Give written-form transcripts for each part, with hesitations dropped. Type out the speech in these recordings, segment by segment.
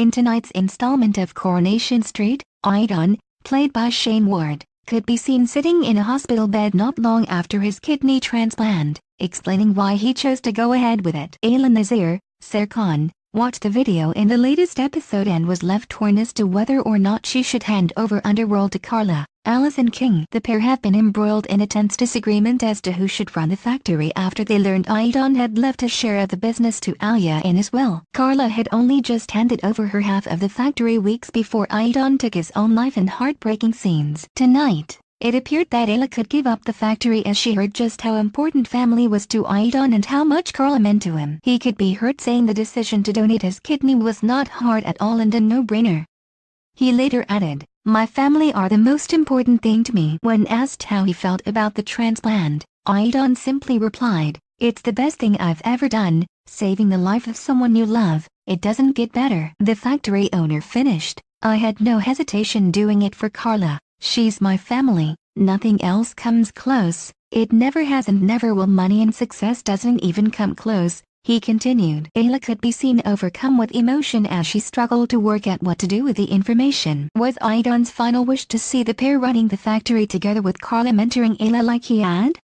In tonight's installment of Coronation Street, Aidan, played by Shayne Ward, could be seen sitting in a hospital bed not long after his kidney transplant, explaining why he chose to go ahead with it. Aidan Connor watched the video in the latest episode and was left torn as to whether or not she should hand over Underworld to Carla. King. The pair have been embroiled in a tense disagreement as to who should run the factory after they learned Aidan had left a share of the business to Tawie in his will. Carla had only just handed over her half of the factory weeks before Aidan took his own life in heartbreaking scenes. Tonight, it appeared that Tawie could give up the factory as she heard just how important family was to Aidan and how much Carla meant to him. He could be heard saying the decision to donate his kidney was not hard at all and a no-brainer. He later added, "My family are the most important thing to me." When asked how he felt about the transplant, Aidan simply replied, "It's the best thing I've ever done, saving the life of someone you love. It doesn't get better." The factory owner finished, "I had no hesitation doing it for Carla. She's my family, nothing else comes close. It never has and never will. Money and success doesn't even come close." He continued. Tawie could be seen overcome with emotion as she struggled to work out what to do with the information. Was Aidan's final wish to see the pair running the factory together with Carla mentoring Tawie like he had?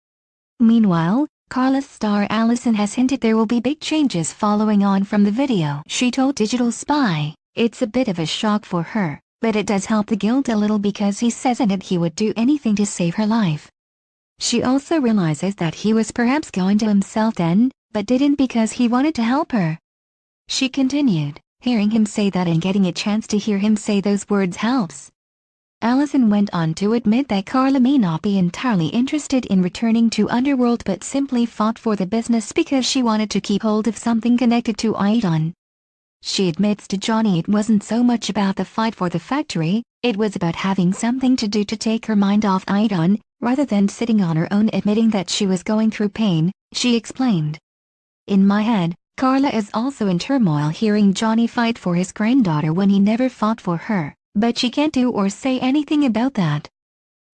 Meanwhile, Carla's star Allison has hinted there will be big changes following on from the video. She told Digital Spy, "It's a bit of a shock for her, but it does help the guilt a little because he says in it he would do anything to save her life." She also realizes that he was perhaps going to himself then, but didn't because he wanted to help her. She continued, "Hearing him say that and getting a chance to hear him say those words helps." Allison went on to admit that Carla may not be entirely interested in returning to Underworld but simply fought for the business because she wanted to keep hold of something connected to Aidan. She admits to Johnny it wasn't so much about the fight for the factory, it was about having something to do to take her mind off Aidan, rather than sitting on her own. Admitting that she was going through pain, she explained, "In my head, Carla is also in turmoil hearing Johnny fight for his granddaughter when he never fought for her, but she can't do or say anything about that."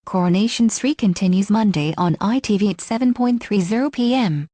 Coronation Street continues Monday on ITV at 7:30 p.m.